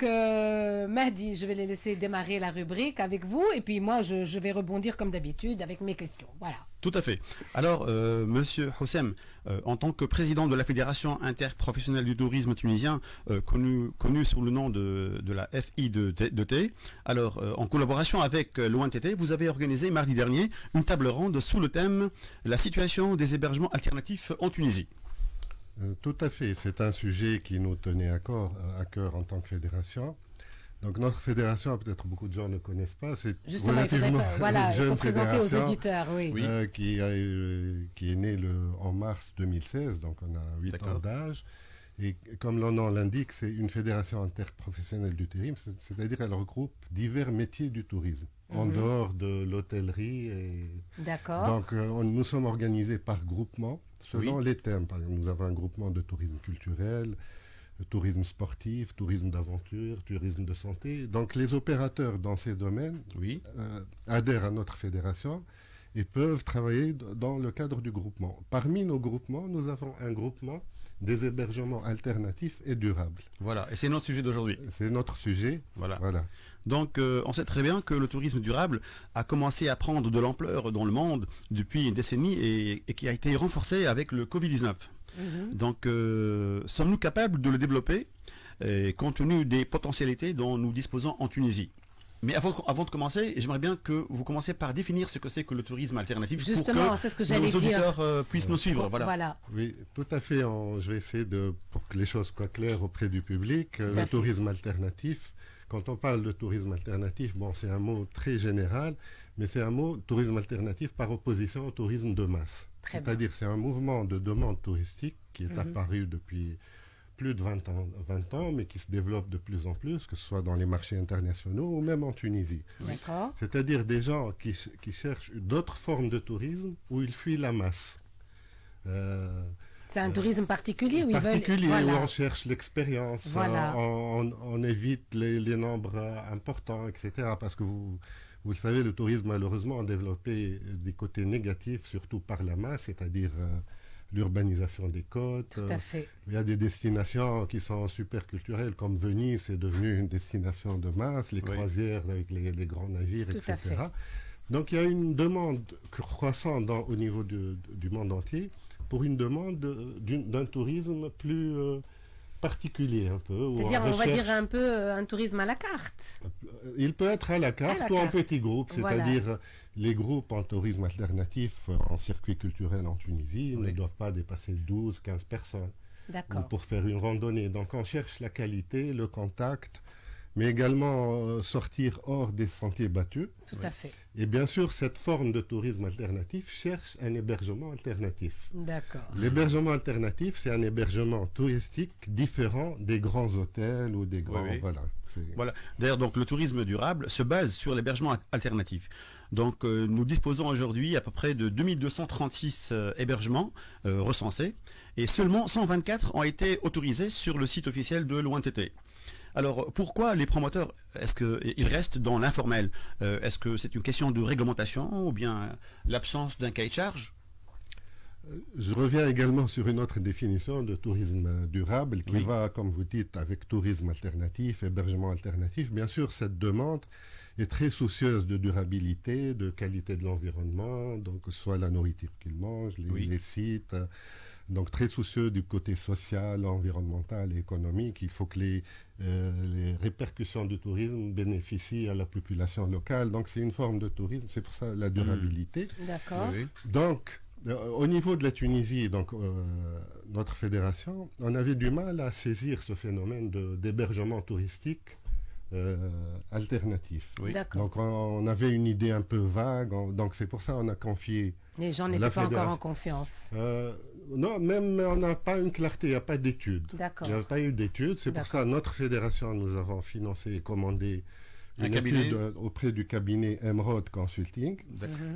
Donc, Mahdi, je vais les laisser démarrer la rubrique avec vous et puis moi, je vais rebondir comme d'habitude avec mes questions. Voilà. Tout à fait. Alors, Monsieur Houssem, en tant que président de la Fédération interprofessionnelle du tourisme tunisien, connue sous le nom de la FIDT, alors, en collaboration avec l'ONTT, vous avez organisé mardi dernier une table ronde sous le thème « La situation des hébergements alternatifs en Tunisie ». Tout à fait. C'est un sujet qui nous tenait à cœur en tant que fédération. Donc notre fédération, peut-être beaucoup de gens ne connaissent pas, c'est relativement voilà, jeune il faut présenter aux fédération auditeurs, oui. qui est née en mars 2016, donc on a 8 ans d'âge. Et comme le nom l'indique, c'est une fédération interprofessionnelle du tourisme, c'est-à-dire elle regroupe divers métiers du tourisme, en dehors de l'hôtellerie. D'accord. Donc nous sommes organisés par groupement, selon les thèmes. Par exemple, nous avons un groupement de tourisme culturel, tourisme sportif, tourisme d'aventure, tourisme de santé. Donc les opérateurs dans ces domaines adhèrent à notre fédération et peuvent travailler dans le cadre du groupement. Parmi nos groupements, nous avons un groupement des hébergements alternatifs et durables. Voilà, et c'est notre sujet d'aujourd'hui. C'est notre sujet. Voilà. Donc, on sait très bien que le tourisme durable a commencé à prendre de l'ampleur dans le monde depuis une décennie et qui a été renforcé avec le Covid-19. Donc, sommes-nous capables de le développer compte tenu des potentialités dont nous disposons en Tunisie? Mais avant de commencer, j'aimerais bien que vous commenciez par définir ce que c'est que le tourisme alternatif. Justement, c'est ce que j'allais dire. Nos auditeurs puissent nous suivre. Voilà. Oui, tout à fait. Je vais essayer pour que les choses soient claires auprès du public. Le tourisme alternatif, quand on parle de tourisme alternatif, c'est un mot très général, mais c'est un mot tourisme alternatif par opposition au tourisme de masse. C'est-à-dire c'est un mouvement de demande touristique qui est apparu depuis plus de 20 ans, mais qui se développe de plus en plus, que ce soit dans les marchés internationaux ou même en Tunisie. D'accord. C'est-à-dire des gens qui cherchent d'autres formes de tourisme où ils fuient la masse. C'est un tourisme particulier où où on cherche l'expérience, Voilà. on évite les nombres importants, etc. Parce que vous le savez, le tourisme malheureusement a développé des côtés négatifs, surtout par la masse, c'est-à-dire l'urbanisation des côtes. Tout à fait. Il y a des destinations qui sont super culturelles, comme Venise, c'est devenu une destination de masse, les croisières avec les grands navires, Tout etc. à fait. Donc il y a une demande croissante au niveau du monde entier pour une demande d'un tourisme plus particulier un peu. C'est-à-dire, on va dire un peu un tourisme à la carte. Il peut être à la carte ou en petits groupes, c'est-à-dire les groupes en tourisme alternatif en circuit culturel en Tunisie ne doivent pas dépasser 12-15 personnes pour faire une randonnée. Donc on cherche la qualité, le contact, mais également sortir hors des sentiers battus. Tout à fait. Et bien sûr, cette forme de tourisme alternatif cherche un hébergement alternatif. D'accord. L'hébergement alternatif, c'est un hébergement touristique différent des grands hôtels ou des grands... Voilà. D'ailleurs, donc, le tourisme durable se base sur l'hébergement alternatif. Donc, nous disposons aujourd'hui à peu près de 2236 hébergements recensés et seulement 124 ont été autorisés sur le site officiel de l'ONTT. Alors, pourquoi les promoteurs, est-ce qu'ils restent dans l'informel? Est-ce que c'est une question de réglementation ou bien l'absence d'un cahier de charge? Je reviens également sur une autre définition de tourisme durable qui va, comme vous dites, avec tourisme alternatif, hébergement alternatif. Bien sûr, cette demande est très soucieuse de durabilité, de qualité de l'environnement, donc que ce soit la nourriture qu'ils mangent, les sites, donc très soucieux du côté social, environnemental et économique. Il faut que les répercussions du tourisme bénéficient à la population locale. Donc c'est une forme de tourisme, c'est pour ça la durabilité. D'accord. Donc, au niveau de la Tunisie, donc notre fédération, on avait du mal à saisir ce phénomène d'hébergement touristique alternatif. Donc on avait une idée un peu vague, donc c'est pour ça qu'on a confié. Les gens n'étaient pas encore en confiance. Non, même on n'a pas une clarté, il n'y a pas d'études. D'accord. Il n'y a pas eu d'études, c'est pour ça notre fédération, nous avons financé et commandé une étude auprès du cabinet Emerald Consulting,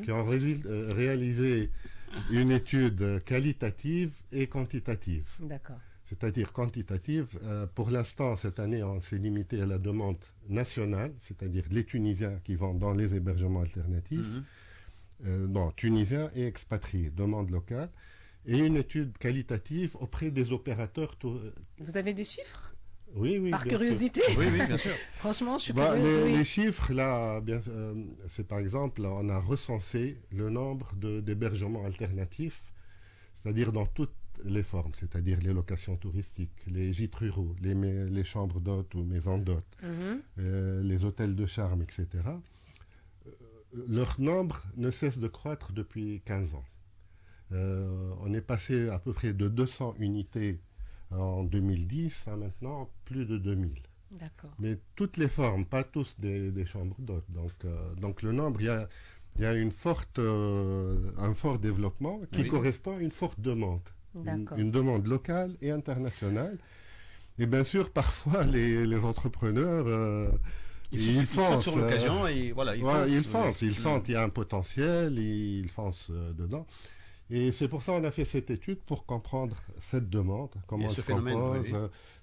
qui ont réalisé une étude qualitative et quantitative. D'accord. C'est-à-dire quantitative. Pour l'instant, cette année, on s'est limité à la demande nationale, c'est-à-dire les Tunisiens qui vont dans les hébergements alternatifs, Tunisiens et expatriés, demande locale, et une étude qualitative auprès des opérateurs. Vous avez des chiffres? Oui, oui, Par bien sûr. curiosité. Oui, oui, bien sûr. Franchement, je suis Bah, curieuse. Oui. les chiffres, là, c'est par exemple, on a recensé le nombre d'hébergements alternatifs, c'est-à-dire dans toutes les formes, c'est-à-dire les locations touristiques, les gîtes ruraux, les chambres d'hôtes ou maisons d'hôtes, les hôtels de charme, etc. Leur nombre ne cesse de croître depuis 15 ans. On est passé à peu près de 200 unités en 2010 à maintenant plus de 2000. D'accord. Mais toutes les formes, pas tous des chambres d'hôtes. Donc le nombre, il y a un fort développement qui correspond à une forte demande. Une demande locale et internationale. Et bien sûr, parfois, les entrepreneurs... Ils foncent sur l'occasion et voilà. Ils foncent, ils sentent qu'il y a un potentiel, ils foncent dedans. Et c'est pour ça qu'on a fait cette étude, pour comprendre cette demande, comment elle se compose,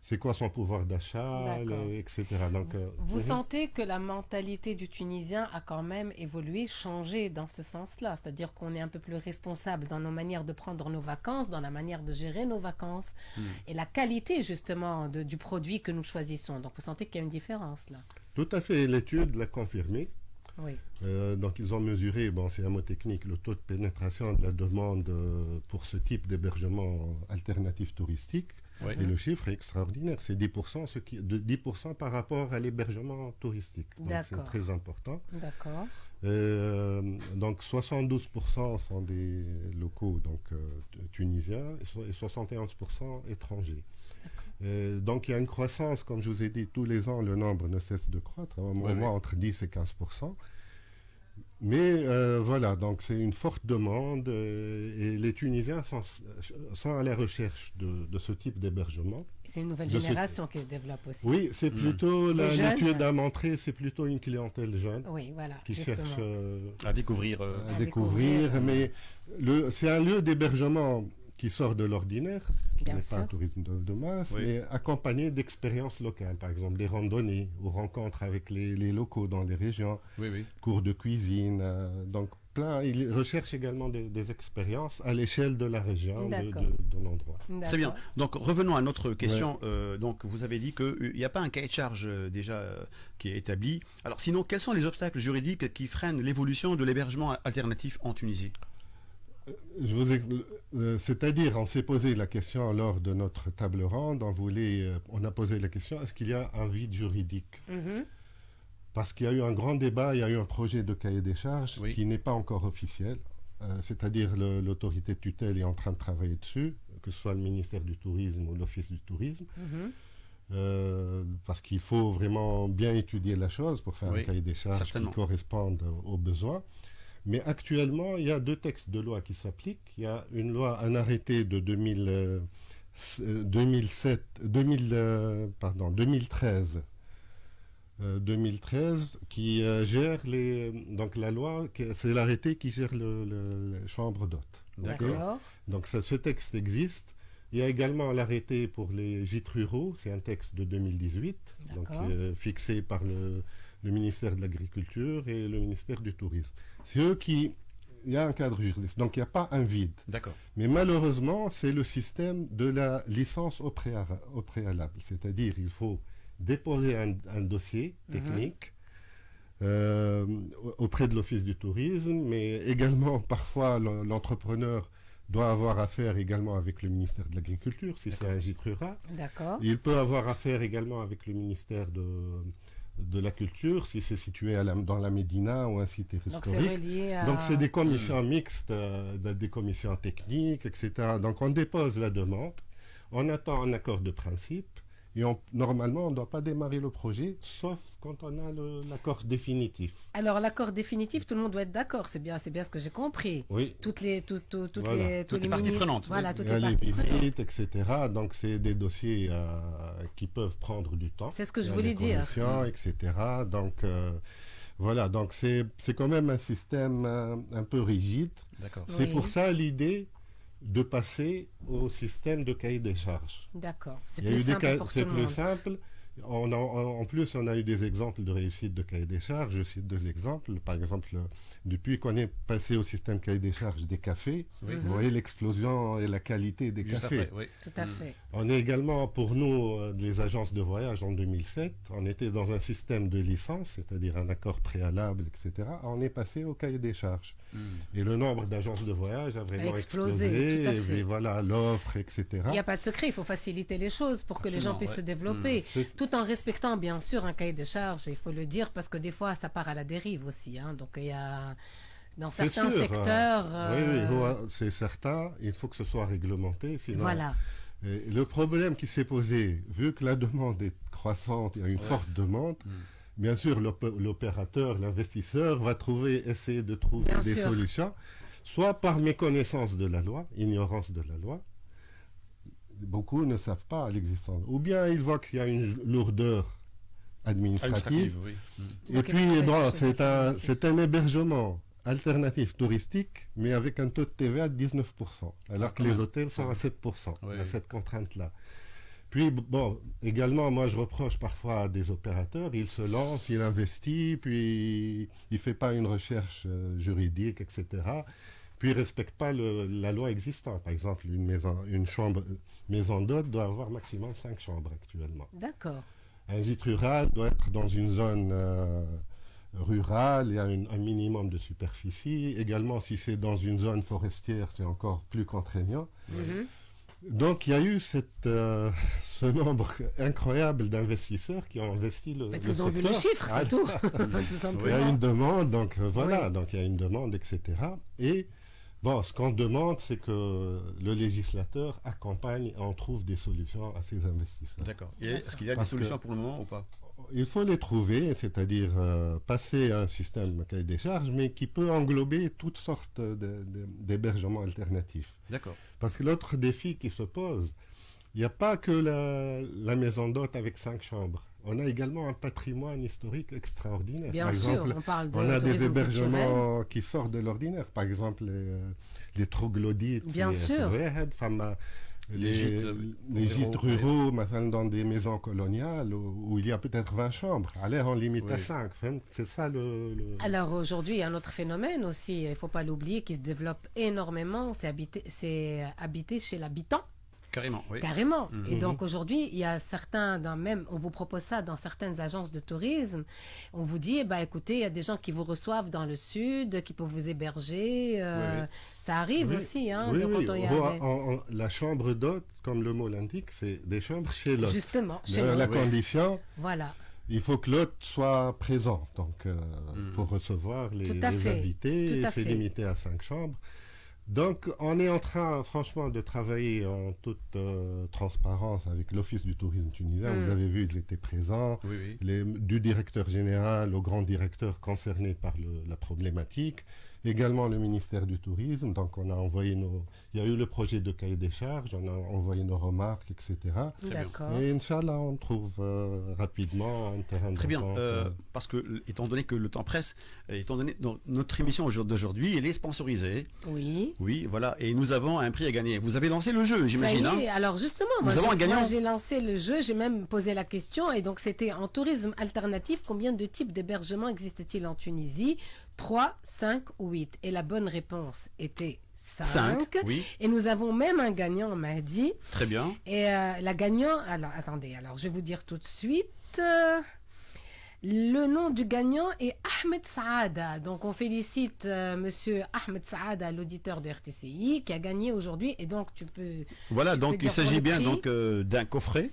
c'est quoi son pouvoir d'achat, etc. Donc, vous sentez que la mentalité du Tunisien a quand même évolué, changé dans ce sens-là, c'est-à-dire qu'on est un peu plus responsable dans nos manières de prendre nos vacances, dans la manière de gérer nos vacances, et la qualité justement du produit que nous choisissons. Donc vous sentez qu'il y a une différence là? Tout à fait, l'étude l'a confirmé. Oui. Donc ils ont mesuré, c'est un mot technique, le taux de pénétration de la demande pour ce type d'hébergement alternatif touristique. Oui. Et le chiffre est extraordinaire, c'est 10%, 10% par rapport à l'hébergement touristique. Donc c'est très important. D'accord. Donc 72% sont des locaux tunisiens et 71% étrangers. Donc il y a une croissance, comme je vous ai dit, tous les ans le nombre ne cesse de croître, au moins entre 10 et 15%. Mais voilà, donc c'est une forte demande et les Tunisiens sont à la recherche de ce type d'hébergement. C'est une nouvelle génération qui se développe aussi. Oui, c'est plutôt, l'étude a montré, c'est plutôt une clientèle jeune qui cherche à découvrir. Mais c'est un lieu d'hébergement qui sort de l'ordinaire, qui n'est pas un tourisme de masse, mais accompagné d'expériences locales, par exemple des randonnées ou rencontres avec les locaux dans les régions, cours de cuisine. Donc, ils recherchent également des expériences à l'échelle de la région, de l'endroit. Très bien. Donc, revenons à notre question. Donc, vous avez dit qu'il n'y a pas un cahier de charge déjà qui est établi. Alors, sinon, quels sont les obstacles juridiques qui freinent l'évolution de l'hébergement alternatif en Tunisie ? C'est-à-dire, on s'est posé la question lors de notre table ronde, on a posé la question, est-ce qu'il y a un vide juridique? Parce qu'il y a eu un grand débat, il y a eu un projet de cahier des charges qui n'est pas encore officiel, c'est-à-dire l'autorité de tutelle est en train de travailler dessus, que ce soit le ministère du Tourisme ou l'Office du Tourisme, parce qu'il faut vraiment bien étudier la chose pour faire un cahier des charges qui corresponde aux besoins. Mais actuellement, il y a deux textes de loi qui s'appliquent. Il y a un arrêté de 2013 qui gère donc la loi, c'est l'arrêté qui gère les chambres d'hôtes. D'accord. Donc ce texte existe. Il y a également l'arrêté pour les gîtes ruraux, c'est un texte de 2018, donc fixé par le ministère de l'Agriculture et le ministère du Tourisme. C'est eux il y a un cadre juridique, donc il n'y a pas un vide. D'accord. Mais malheureusement, c'est le système de la licence au préalable. C'est-à-dire, il faut déposer un dossier technique auprès de l'Office du Tourisme, mais également, parfois, l'entrepreneur doit avoir affaire également avec le ministère de l'Agriculture, si c'est un gîte rural. D'accord. Il peut avoir affaire également avec le ministère de la Culture, si c'est situé dans la Médina ou un site historique. Donc c'est des commissions mixtes, des commissions techniques, etc. Donc on dépose la demande, on attend un accord de principe, et normalement on ne doit pas démarrer le projet, sauf quand on a l'accord définitif. Alors l'accord définitif, tout le monde doit être d'accord, c'est bien ce que j'ai compris. Oui. Toutes les parties prenantes. Voilà, toutes les visites, etc. Donc c'est des dossiers qui peuvent prendre du temps. C'est ce que je voulais dire. Etc. Donc voilà, donc c'est quand même un système un peu rigide. D'accord. C'est pour ça l'idée de passer au système de cahier des charges. D'accord. C'est plus simple pour tout le monde. Simple. En plus, on a eu des exemples de réussite de cahier des charges. Je cite 2 exemples. Par exemple, depuis qu'on est passé au système cahier des charges des cafés, vous voyez l'explosion et la qualité des cafés. Après, oui. Tout à fait. On est également, pour nous, les agences de voyage en 2007, on était dans un système de licence, c'est-à-dire un accord préalable, etc. On est passé au cahier des charges. Et le nombre d'agences de voyage a vraiment explosé. Tout à fait. Et voilà, l'offre, etc. Il n'y a pas de secret, il faut faciliter les choses pour que les gens puissent se développer, tout en respectant bien sûr un cahier de charges, il faut le dire, parce que des fois ça part à la dérive aussi. Donc il y a dans certains secteurs... Oui, c'est certain, il faut que ce soit réglementé, sinon... Voilà. Et le problème qui s'est posé, vu que la demande est croissante, il y a une forte demande, bien sûr l'opérateur, l'investisseur va essayer de trouver des solutions, soit par méconnaissance de la loi, ignorance de la loi. Beaucoup ne savent pas l'existence. Ou bien ils voient qu'il y a une lourdeur administrative. Oui. Et puis, bon, c'est un hébergement alternatif touristique, mais avec un taux de TVA de 19%, alors que les hôtels sont à 7%. Il y a cette contrainte-là. Puis, bon, également, moi, je reproche parfois à des opérateurs, ils se lancent, ils investissent, puis ils ne font pas une recherche juridique, etc. Puis ils ne respectent pas la loi existante. Par exemple, une maison d'hôte doit avoir maximum 5 chambres actuellement. D'accord. Un gîte rural doit être dans une zone rurale, il y a un minimum de superficie. Également, si c'est dans une zone forestière, c'est encore plus contraignant. Donc, il y a eu ce nombre incroyable d'investisseurs qui ont investi le secteur. Ils ont vu le chiffre, c'est tout. Tout simplement. Il y a une demande, donc voilà, donc il y a une demande, etc. Et bon, ce qu'on demande, c'est que le législateur accompagne et on trouve des solutions à ces investisseurs. D'accord. Est-ce qu'il y a des solutions pour le moment ou pas? Il faut les trouver, c'est-à-dire passer à un système cahier des charges, mais qui peut englober toutes sortes d'hébergements alternatifs. D'accord. Parce que l'autre défi qui se pose, il n'y a pas que la maison d'hôte avec 5 chambres. On a également un patrimoine historique extraordinaire. Bien Par sûr, exemple, on parle de on a des tourisme hébergements culturel. qui sortent de l'ordinaire. Par exemple, les troglodytes. Bien sûr. Les gîtes ruraux, dans des maisons coloniales où il y a peut-être 20 chambres. À l'air, on limite à 5. C'est ça le... Alors aujourd'hui, il y a un autre phénomène aussi, il ne faut pas l'oublier, qui se développe énormément, c'est habiter chez l'habitant. Carrément, oui. Carrément. Et donc aujourd'hui, il y a certains, on vous propose ça dans certaines agences de tourisme. On vous dit, écoutez, il y a des gens qui vous reçoivent dans le sud, qui peuvent vous héberger. Ça arrive aussi. La chambre d'hôte, comme le mot l'indique, c'est des chambres chez l'hôte. Justement, chez l'hôte. La l'hôte. condition, voilà. il faut que l'hôte soit présent pour recevoir les invités. C'est limité à 5 chambres. Donc, on est en train, franchement, de travailler en toute transparence avec l'Office du tourisme tunisien. Vous avez vu, ils étaient présents, du directeur général au grand directeur concerné par la problématique. Également le ministère du Tourisme. Donc, on a envoyé il y a eu le projet de cahier des charges, on a envoyé nos remarques, etc. D'accord. Et Inch'Allah, on trouve rapidement un terrain Très bien, d'entente. parce que, étant donné que le temps presse, étant donné notre émission d'aujourd'hui, elle est sponsorisée. Oui. Oui, voilà, et nous avons un prix à gagner. Vous avez lancé le jeu, j'imagine. Ça y est, alors justement, moi j'ai lancé le jeu, j'ai même posé la question, et donc c'était en tourisme alternatif, combien de types d'hébergements existe-t-il en Tunisie? 3, 5 ou 8. Et la bonne réponse était 5. Oui. Et nous avons même un gagnant, on m'a dit. Très bien. Et la gagnant, alors attendez, je vais vous dire tout de suite. Le nom du gagnant est Ahmed Saada. Donc on félicite monsieur Ahmed Saada, l'auditeur de RTCI, qui a gagné aujourd'hui. Et donc tu peux... Voilà, donc il s'agit bien d'un coffret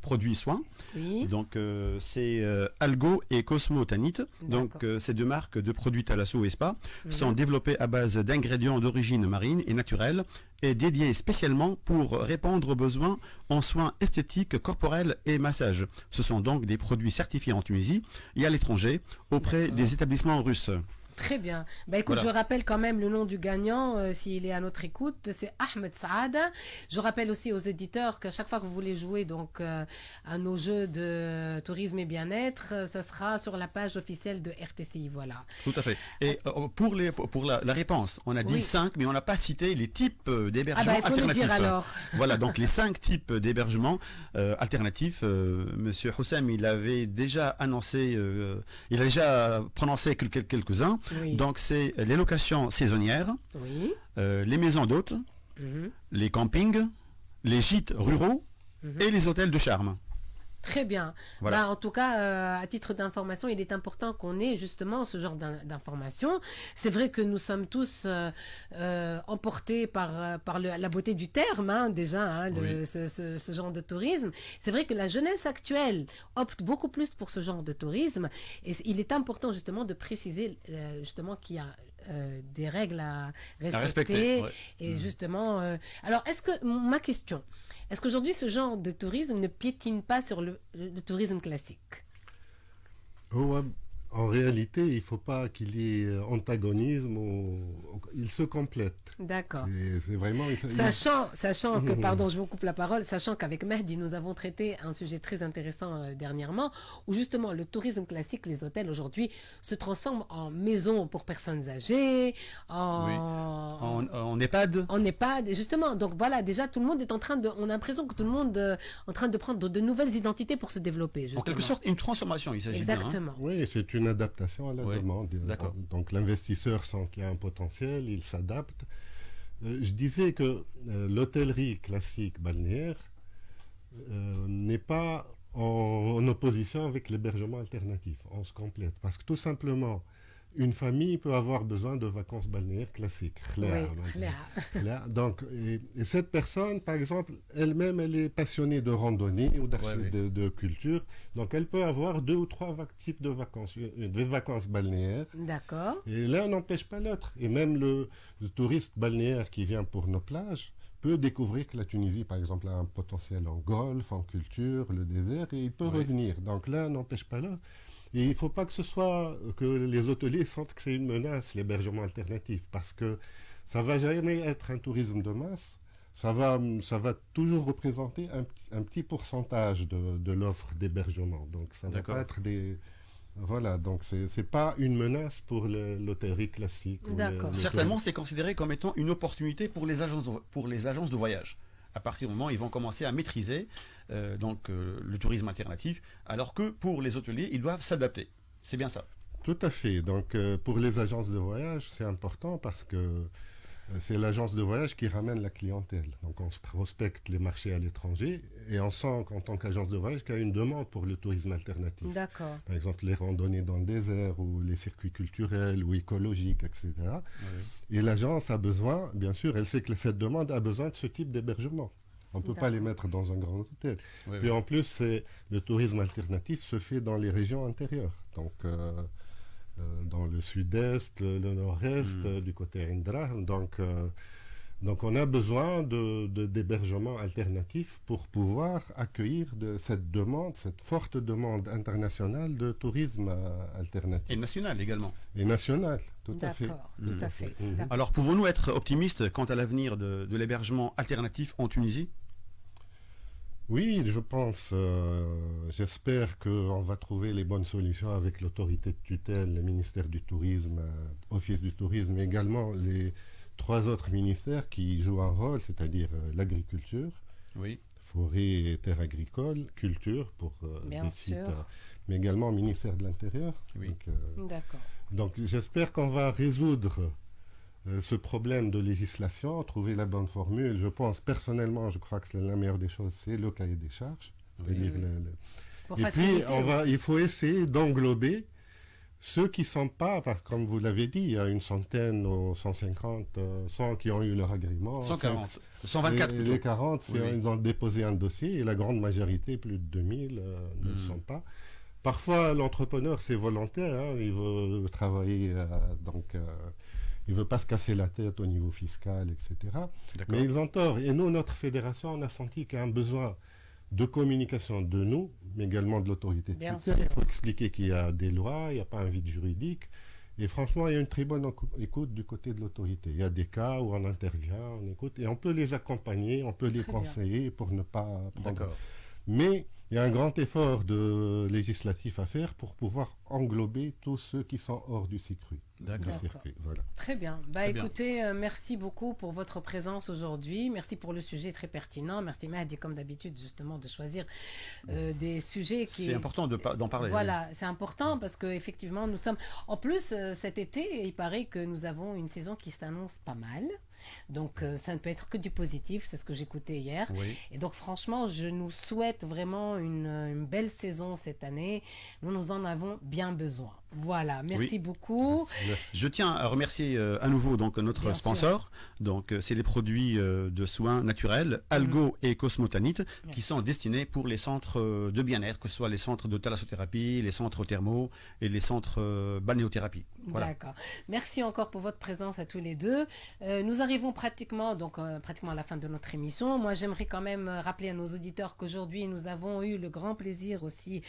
produit soins. Oui. Donc c'est Algo et Cosmotanite. Donc ces deux marques de produits Thalasso et Spa sont développées à base d'ingrédients d'origine marine et naturelle et dédiés spécialement pour répondre aux besoins en soins esthétiques, corporels et massages. Ce sont donc des produits certifiés en Tunisie et à l'étranger auprès des établissements russes. Très bien. Bah, écoute, Voilà. je rappelle quand même le nom du gagnant, s'il est à notre écoute, c'est Ahmed Saada. Je rappelle aussi aux éditeurs qu'à chaque fois que vous voulez jouer donc à nos jeux de tourisme et bien-être, ça sera sur la page officielle de RTCI. Voilà. Tout à fait. Et pour la réponse, on a dit Oui. 5, mais on n'a pas cité les types d'hébergements Ah bah, il faut le alternatifs. dire alors. Voilà, donc les 5 types d'hébergements alternatifs. Monsieur Houssam, il avait déjà annoncé, il a déjà prononcé quelques-uns. Oui. Donc c'est les locations saisonnières, Oui. les maisons d'hôtes, Mhm. les campings, les gîtes ruraux et les hôtels de charme. Très bien. Voilà. Bah, en tout cas, à titre d'information, il est important qu'on ait justement ce genre d'informations. C'est vrai que nous sommes tous emportés par la beauté du terme, hein, déjà, hein, Oui. ce genre de tourisme. C'est vrai que la jeunesse actuelle opte beaucoup plus pour ce genre de tourisme. Et il est important justement de préciser justement qu'il y a des règles à respecter. ouais. Et justement, alors ma question, est-ce qu'aujourd'hui ce genre de tourisme ne piétine pas sur le tourisme classique? Ouais, en réalité, il ne faut pas qu'il y ait antagonisme, ils se complètent. D'accord. C'est vraiment... Sachant que, pardon, je vous coupe la parole, sachant qu'avec Mehdi, nous avons traité un sujet très intéressant dernièrement, où justement le tourisme classique, les hôtels aujourd'hui, se transforment en maisons pour personnes âgées, En EHPAD. en EHPAD, et justement, donc voilà, déjà tout le monde est en train de, on a l'impression que tout le monde est en train de prendre de nouvelles identités pour se développer, justement. En quelque sorte, une transformation, il s'agit bien. Hein. Exactement. Oui, c'est une adaptation à la Oui, demande. d'accord. Donc l'investisseur sent qu'il y a un potentiel, il s'adapte. Je disais que l'hôtellerie classique balnéaire n'est pas en opposition avec l'hébergement alternatif. On se complète. Parce que tout simplement, une famille peut avoir besoin de vacances balnéaires classiques. Oui, Donc, et cette personne, par exemple, elle-même, elle est passionnée de randonnée ou de culture. Donc, elle peut avoir 2 ou 3 types de vacances. Des vacances balnéaires. D'accord. Et l'un n'empêche pas l'autre. Et même le touriste balnéaire qui vient pour nos plages peut découvrir que la Tunisie, par exemple, a un potentiel en golf, en culture, le désert, et il peut revenir. Donc, l'un n'empêche pas l'autre. Et il ne faut pas que ce soit que les hôteliers sentent que c'est une menace, l'hébergement alternatif, parce que ça ne va jamais être un tourisme de masse, ça va toujours représenter un petit pourcentage de l'offre d'hébergement. Donc ça ne va pas être des... Voilà, donc ce n'est pas une menace pour l'hôtellerie classique. D'accord. Certainement, c'est considéré comme étant une opportunité pour les agences de voyage. À partir du moment où ils vont commencer à maîtriser le tourisme alternatif, alors que pour les hôteliers, ils doivent s'adapter. C'est bien ça. Tout à fait. Donc pour les agences de voyage, c'est important parce que c'est l'agence de voyage qui ramène la clientèle. Donc on se prospecte les marchés à l'étranger et on sent qu'en tant qu'agence de voyage qu'il y a une demande pour le tourisme alternatif. D'accord. Par exemple les randonnées dans le désert ou les circuits culturels ou écologiques, etc. Oui. Et l'agence a besoin, bien sûr, elle sait que cette demande a besoin de ce type d'hébergement. On ne peut pas les mettre dans un grand hôtel. Puis en plus, le tourisme alternatif se fait dans les régions intérieures. Donc dans le sud-est, le nord-est, du côté Indra. Donc on a besoin d'hébergements alternatifs pour pouvoir accueillir cette demande, cette forte demande internationale de tourisme alternatif. Et national également. Et national, tout à fait. D'accord, tout à fait. Alors pouvons-nous être optimistes quant à l'avenir de l'hébergement alternatif en Tunisie ? Oui, je pense, j'espère qu'on va trouver les bonnes solutions avec l'autorité de tutelle, le ministère du Tourisme, Office du Tourisme, mais également les 3 autres ministères qui jouent un rôle, c'est-à-dire l'agriculture, forêt et terres agricoles, culture pour les sites, mais également le ministère de l'Intérieur. D'accord. Donc j'espère qu'on va résoudre ce problème de législation, trouver la bonne formule. Je pense personnellement, je crois que c'est la meilleure des choses, c'est le cahier des charges. Et puis, il faut essayer d'englober ceux qui ne sont pas, parce que comme vous l'avez dit, il y a une centaine ou 150, 100 qui ont eu leur agrément. 140, 124 plutôt. Les 40, ils ont déposé un dossier et la grande majorité, plus de 2000, ne le sont pas. Parfois, l'entrepreneur, c'est volontaire, hein, il veut travailler, il ne veut pas se casser la tête au niveau fiscal, etc. Mais ils ont tort. Et nous, notre fédération, on a senti qu'il y a un besoin de communication de nous, mais également de l'autorité de tutelle. Il faut expliquer qu'il y a des lois, il n'y a pas un vide juridique. Et franchement, il y a une très bonne écoute du côté de l'autorité. Il y a des cas où on intervient, on écoute, et on peut les accompagner, on peut les Très conseiller pour ne pas prendre. D'accord. Mais il y a un grand effort législatif à faire pour pouvoir englober tous ceux qui sont hors du circuit. D'accord. Voilà. Très bien. Très bien. Écoutez, merci beaucoup pour votre présence aujourd'hui. Merci pour le sujet très pertinent. Merci Mahdi, comme d'habitude, justement, de choisir des sujets qui... C'est important d'en parler. Voilà, c'est important parce qu'effectivement, nous sommes... En plus, cet été, il paraît que nous avons une saison qui s'annonce pas mal. Donc, ça ne peut être que du positif. C'est ce que j'écoutais hier. Oui. Et donc, franchement, je nous souhaite vraiment une belle saison cette année. Nous en avons bien besoin. Voilà, merci beaucoup. Merci. Je tiens à remercier à nouveau donc notre Bien sponsor. Donc c'est les produits de soins naturels Algo et Cosmotanite qui sont destinés pour les centres de bien-être, que ce soit les centres de thalassothérapie, les centres thermaux et les centres balnéothérapie. Voilà. D'accord. Merci encore pour votre présence à tous les deux. Nous arrivons pratiquement à la fin de notre émission. Moi, j'aimerais quand même rappeler à nos auditeurs qu'aujourd'hui, nous avons eu le grand plaisir aussi.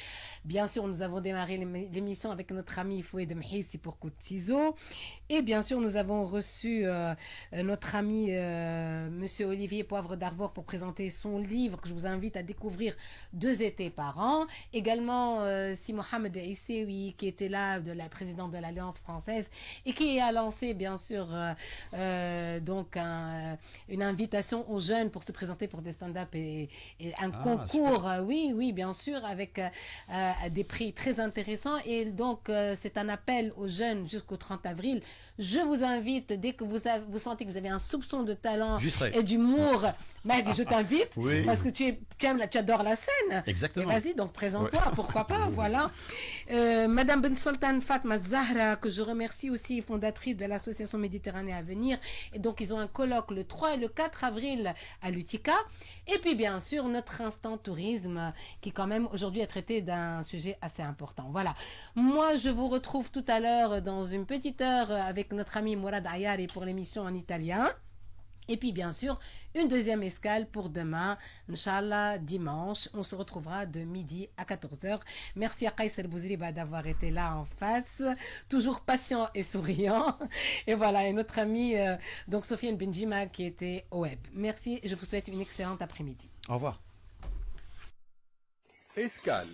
Bien sûr, nous avons démarré l'émission avec notre ami Foued Mhissi pour Coup de Ciseaux. Et bien sûr, nous avons reçu notre ami Monsieur Olivier Poivre d'Arvor pour présenter son livre que je vous invite à découvrir 2 étés par an. Également, Si Mohamed Issewi qui était là, de la présidente de l'Alliance française et qui a lancé bien sûr donc une invitation aux jeunes pour se présenter pour des stand-up et un concours, oui, bien sûr, avec des prix très intéressants. Et donc, c'est un appel aux jeunes jusqu'au 30 avril. Je vous invite, dès que vous sentez que vous avez un soupçon de talent et d'humour, Mahdi, je t'invite, parce que tu adores la scène. Exactement. Et vas-y, donc présente-toi, pourquoi pas, voilà. Madame Ben Sultan Fatma Zahra, que je remercie aussi, fondatrice de l'association Méditerranée à venir. Et donc, ils ont un colloque le 3 et le 4 avril à l'UTICA. Et puis, bien sûr, notre instant tourisme, qui quand même aujourd'hui est traité d'un sujet assez important. Voilà. Moi, je vous retrouve tout à l'heure dans une petite heure avec notre ami Mourad Ayari pour l'émission en italien. Et puis, bien sûr, une deuxième escale pour demain, Inch'Allah, dimanche. On se retrouvera de midi à 14h. Merci à Kaiser Bouzriba d'avoir été là en face, toujours patient et souriant. Et voilà, et notre amie, donc Sofiane Benjima, qui était au web. Merci et je vous souhaite une excellente après-midi. Au revoir. Escale.